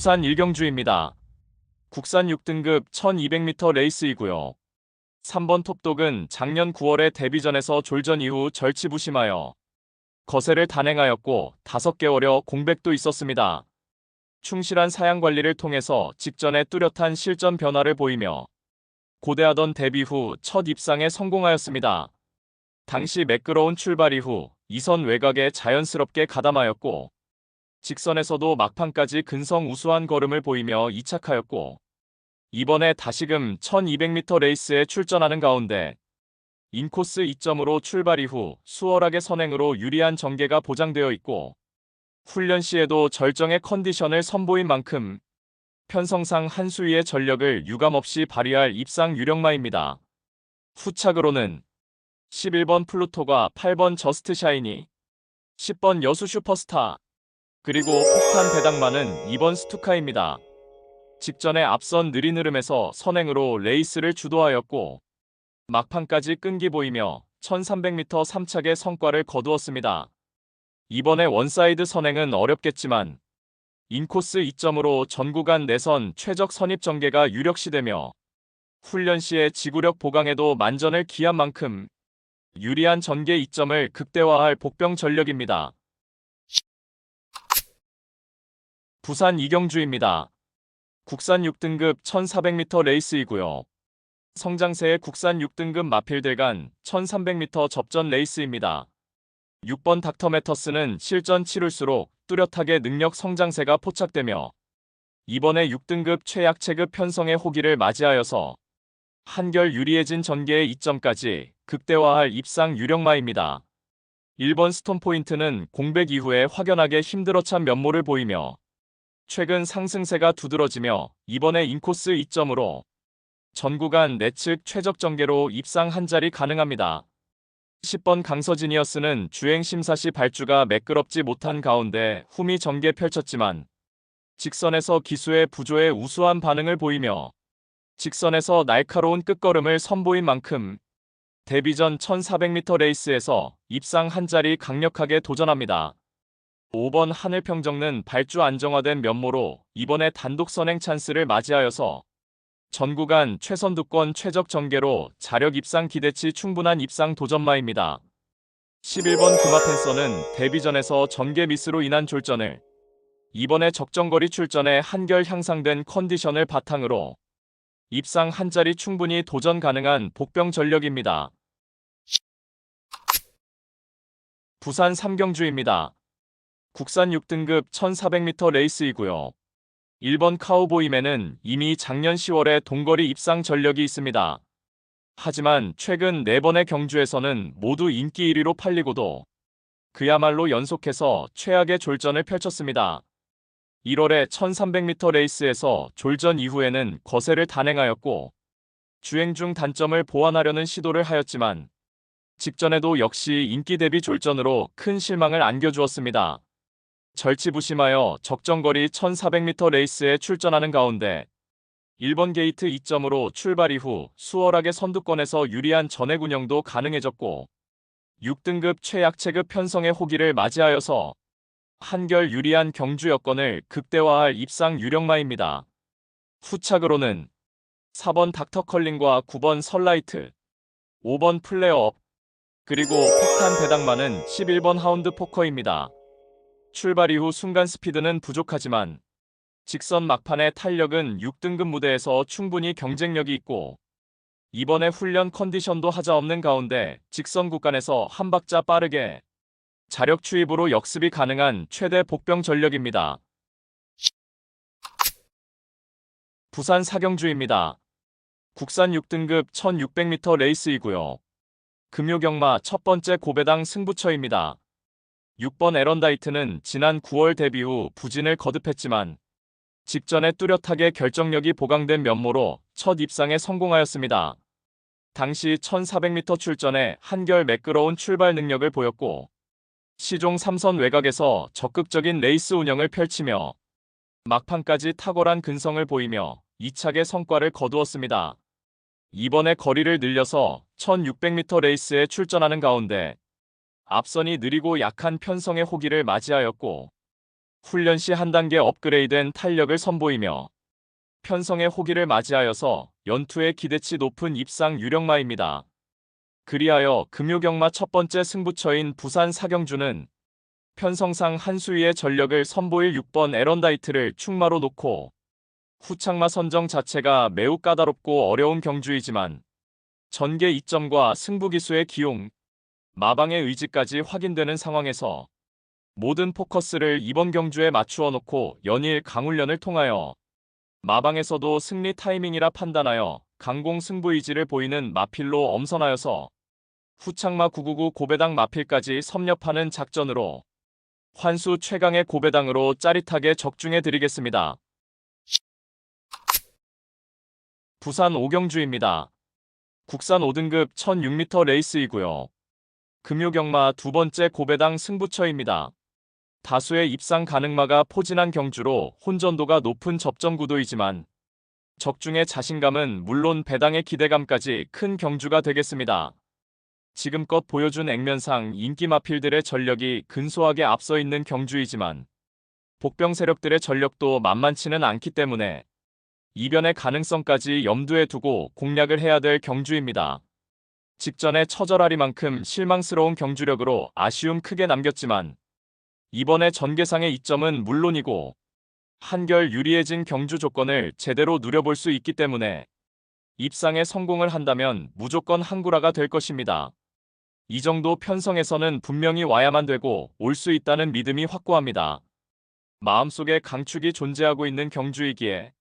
부산 일경주입니다. 국산 6등급 1200m 레이스이고요. 3번 톱독은 작년 9월에 데뷔전에서 졸전 이후 절치부심하여 거세를 단행하였고 5개월여 공백도 있었습니다. 충실한 사양 관리를 통해서 직전에 뚜렷한 실전 변화를 보이며 고대하던 데뷔 후 첫 입상에 성공하였습니다. 당시 매끄러운 출발 이후 2선 외곽에 자연스럽게 가담하였고 직선에서도 막판까지 근성 우수한 걸음을 보이며 이착하였고 이번에 다시금 1200m 레이스에 출전하는 가운데 인코스 2점으로 출발 이후 수월하게 선행으로 유리한 전개가 보장되어 있고 훈련 시에도 절정의 컨디션을 선보인 만큼 편성상 한 수위의 전력을 유감없이 발휘할 입상 유력마입니다. 후착으로는 11번 플루토가 8번 저스트 샤이니, 10번 여수 슈퍼스타, 그리고 폭탄 배당마는 2번 스투카입니다. 직전에 앞선 느린 흐름에서 선행으로 레이스를 주도하였고 막판까지 끈기 보이며 1300m 3착의 성과를 거두었습니다. 이번에 원사이드 선행은 어렵겠지만 인코스 2점으로 전 구간 내선 최적 선입 전개가 유력시되며 훈련 시에 지구력 보강에도 만전을 기한 만큼 유리한 전개 2점을 극대화할 복병 전력입니다. 부산 이경주입니다. 국산 6등급 1400m 레이스이고요. 성장세의 국산 6등급 마필들 간 1300m 접전 레이스입니다. 6번 닥터매터스는 실전 치룰수록 뚜렷하게 능력 성장세가 포착되며 이번에 6등급 최약 체급 편성의 호기를 맞이하여서 한결 유리해진 전개의 2점까지 극대화할 입상 유력마입니다. 1번 스톤포인트는 공백 이후에 확연하게 힘들어찬 면모를 보이며 최근 상승세가 두드러지며 이번에 인코스 2점으로 전 구간 내측 최적 전개로 입상 한 자리 가능합니다. 10번 강서지니어스는 주행 심사 시 발주가 매끄럽지 못한 가운데 후미 전개 펼쳤지만 직선에서 기수의 부조에 우수한 반응을 보이며 직선에서 날카로운 끝걸음을 선보인 만큼 데뷔전 1400m 레이스에서 입상 한 자리 강력하게 도전합니다. 5번 하늘평정는 발주 안정화된 면모로 이번에 단독 선행 찬스를 맞이하여서 전 구간 최선두권 최적 전개로 자력 입상 기대치 충분한 입상 도전마입니다. 11번 금화펜서는 데뷔전에서 전개 미스로 인한 졸전을 이번에 적정거리 출전에 한결 향상된 컨디션을 바탕으로 입상 한 자리 충분히 도전 가능한 복병 전력입니다. 부산 삼경주입니다. 국산 6등급 1400m 레이스이고요. 1번 카우보이맨은 이미 작년 10월에 동거리 입상 전력이 있습니다. 하지만 최근 4번의 경주에서는 모두 인기 1위로 팔리고도 그야말로 연속해서 최악의 졸전을 펼쳤습니다. 1월에 1300m 레이스에서 졸전 이후에는 거세를 단행하였고 주행 중 단점을 보완하려는 시도를 하였지만 직전에도 역시 인기 대비 졸전으로 큰 실망을 안겨주었습니다. 절치부심하여 적정거리 1400m 레이스에 출전하는 가운데 1번 게이트 2점으로 출발 이후 수월하게 선두권에서 유리한 전액 운영도 가능해졌고 6등급 최약체급 편성의 호기를 맞이하여서 한결 유리한 경주 여건을 극대화할 입상 유력마입니다. 후착으로는 4번 닥터컬링과 9번 설라이트, 5번 플레어업, 그리고 폭탄 배당마는 11번 하운드 포커입니다. 출발 이후 순간 스피드는 부족하지만 직선 막판의 탄력은 6등급 무대에서 충분히 경쟁력이 있고 이번에 훈련 컨디션도 하자없는 가운데 직선 구간에서 한 박자 빠르게 자력 추입으로 역습이 가능한 최대 복병 전력입니다. 부산 사경주입니다. 국산 6등급 1600m 레이스이고요. 금요경마 첫 번째 고배당 승부처입니다. 6번 에런다이트는 지난 9월 데뷔 후 부진을 거듭했지만 직전에 뚜렷하게 결정력이 보강된 면모로 첫 입상에 성공하였습니다. 당시 1400m 출전에 한결 매끄러운 출발 능력을 보였고 시종 3선 외곽에서 적극적인 레이스 운영을 펼치며 막판까지 탁월한 근성을 보이며 2착의 성과를 거두었습니다. 이번에 거리를 늘려서 1600m 레이스에 출전하는 가운데 앞선이 느리고 약한 편성의 호기를 맞이하였고 훈련 시 한 단계 업그레이드된 탄력을 선보이며 편성의 호기를 맞이하여서 연투에 기대치 높은 입상 유력마입니다. 그리하여 금요경마 첫 번째 승부처인 부산 사경주는 편성상 한 수위의 전력을 선보일 6번 에런다이트를 충마로 놓고 후착마 선정 자체가 매우 까다롭고 어려운 경주이지만 전개 이점과 승부기수의 기용, 마방의 의지까지 확인되는 상황에서 모든 포커스를 이번 경주에 맞추어 놓고 연일 강훈련을 통하여 마방에서도 승리 타이밍이라 판단하여 강공 승부 의지를 보이는 마필로 엄선하여서 후착마 999 고배당 마필까지 섭렵하는 작전으로 환수 최강의 고배당으로 짜릿하게 적중해 드리겠습니다. 부산 5경주입니다. 국산 5등급 1006m 레이스이고요. 금요경마 두 번째 고배당 승부처입니다. 다수의 입상 가능마가 포진한 경주로 혼전도가 높은 접전 구도이지만 적중의 자신감은 물론 배당의 기대감까지 큰 경주가 되겠습니다. 지금껏 보여준 액면상 인기 마필들의 전력이 근소하게 앞서 있는 경주이지만 복병 세력들의 전력도 만만치는 않기 때문에 이변의 가능성까지 염두에 두고 공략을 해야 될 경주입니다. 직전에 처절하리만큼 실망스러운 경주력으로 아쉬움 크게 남겼지만 이번에 전개상의 이점은 물론이고 한결 유리해진 경주 조건을 제대로 누려볼 수 있기 때문에 입상에 성공을 한다면 무조건 한구라가 될 것입니다. 이 정도 편성에서는 분명히 와야만 되고 올 수 있다는 믿음이 확고합니다. 마음속에 강축이 존재하고 있는 경주이기에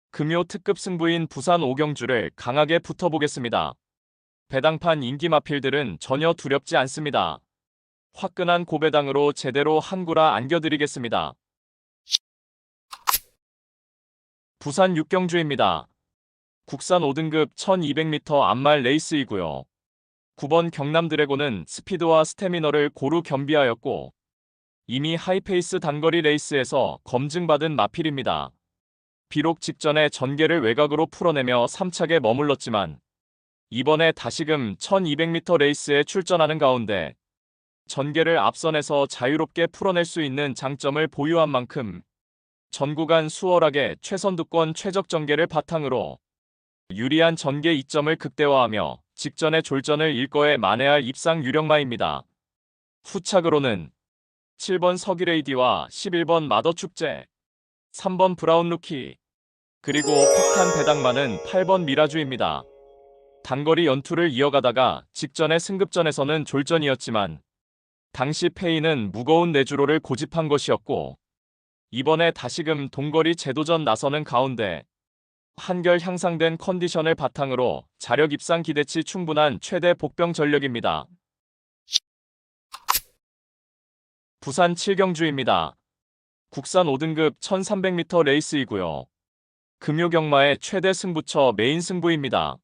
금요 특급 승부인 부산 5경주를 강하게 붙어보겠습니다. 배당판 인기 마필들은 전혀 두렵지 않습니다. 화끈한 고배당으로 제대로 한구라 안겨드리겠습니다. 부산 6경주입니다. 국산 5등급 1200m 암말 레이스이고요. 9번 경남 드래곤은 스피드와 스태미너를 고루 겸비하였고 이미 하이페이스 단거리 레이스에서 검증받은 마필입니다. 비록 직전에 전개를 외곽으로 풀어내며 3착에 머물렀지만 이번에 다시금 1200m 레이스에 출전하는 가운데 전개를 앞선에서 자유롭게 풀어낼 수 있는 장점을 보유한 만큼 전 구간 수월하게 최선두권 최적 전개를 바탕으로 유리한 전개 이점을 극대화하며 직전의 졸전을 일거에 만회할 입상 유력마입니다. 후착으로는 7번 서기레이디와 11번 마더축제, 3번 브라운루키, 그리고 폭탄 배당마는 8번 미라주입니다. 단거리 연투를 이어가다가 직전의 승급전에서는 졸전이었지만 당시 페이는 무거운 내주로를 고집한 것이었고 이번에 다시금 동거리 재도전 나서는 가운데 한결 향상된 컨디션을 바탕으로 자력 입상 기대치 충분한 최대 복병 전력입니다. 부산 7경주입니다. 국산 5등급 1300m 레이스이고요. 금요경마의 최대 승부처 메인 승부입니다.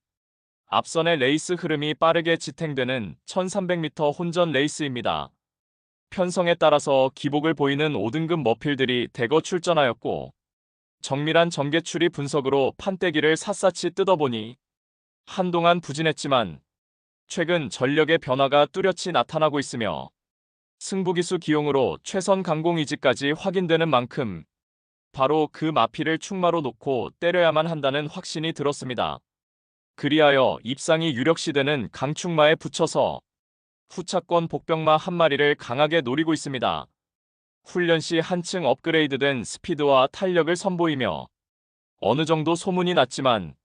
앞선의 레이스 흐름이 빠르게 지탱되는 1300m 혼전 레이스입니다. 편성에 따라서 기복을 보이는 5등급 머필들이 대거 출전하였고 정밀한 전개추리 분석으로 판때기를 샅샅이 뜯어보니 한동안 부진했지만 최근 전력의 변화가 뚜렷이 나타나고 있으며 승부기수 기용으로 최선 강공 의지까지 확인되는 만큼 바로 그 마필을 충마로 놓고 때려야만 한다는 확신이 들었습니다. 그리하여 입상이 유력시되는 강충마에 붙여서 후차권 복병마 한 마리를 강하게 노리고 있습니다. 훈련 시 한층 업그레이드된 스피드와 탄력을 선보이며 어느 정도 소문이 났지만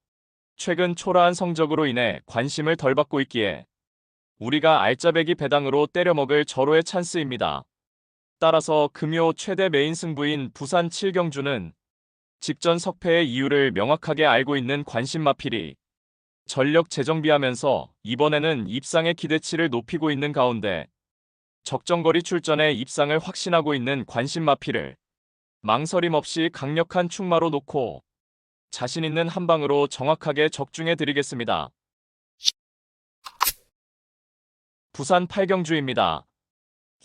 최근 초라한 성적으로 인해 관심을 덜 받고 있기에 우리가 알짜배기 배당으로 때려먹을 절호의 찬스입니다. 따라서 금요 최대 메인 승부인 부산 7경주는 직전 석패의 이유를 명확하게 알고 있는 관심마필이 전력 재정비하면서 이번에는 입상의 기대치를 높이고 있는 가운데 적정거리 출전에 입상을 확신하고 있는 관심마필을 망설임 없이 강력한 충마로 놓고 자신 있는 한방으로 정확하게 적중해 드리겠습니다. 부산 8경주입니다.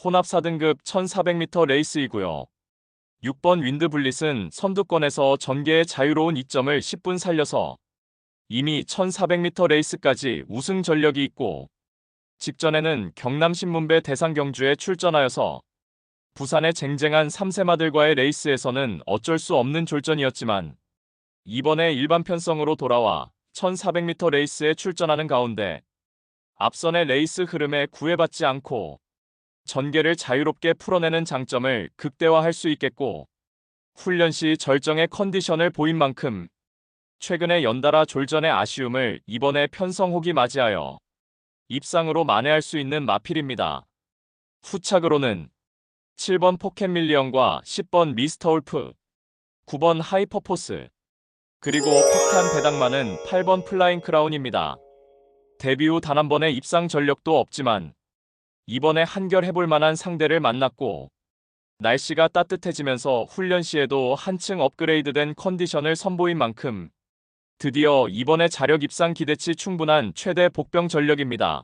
혼합 4등급 1400m 레이스이고요. 6번 윈드블릿은 선두권에서 전개의 자유로운 이점을 10분 살려서 이미 1400m 레이스까지 우승 전력이 있고 직전에는 경남신문배 대상경주에 출전하여서 부산의 쟁쟁한 3세마들과의 레이스에서는 어쩔 수 없는 졸전이었지만 이번에 일반 편성으로 돌아와 1400m 레이스에 출전하는 가운데 앞선의 레이스 흐름에 구애받지 않고 전개를 자유롭게 풀어내는 장점을 극대화할 수 있겠고 훈련 시 절정의 컨디션을 보인 만큼 최근에 연달아 졸전의 아쉬움을 이번에 편성혹이 맞이하여 입상으로 만회할 수 있는 마필입니다. 후착으로는 7번 포켓밀리언과 10번 미스터 울프, 9번 하이퍼포스, 그리고 폭탄 배당만은 8번 플라잉 크라운입니다. 데뷔 후 단 한 번의 입상 전력도 없지만 이번에 한결해볼 만한 상대를 만났고 날씨가 따뜻해지면서 훈련 시에도 한층 업그레이드된 컨디션을 선보인 만큼 드디어 이번에 자력 입상 기대치 충분한 최대 복병 전력입니다.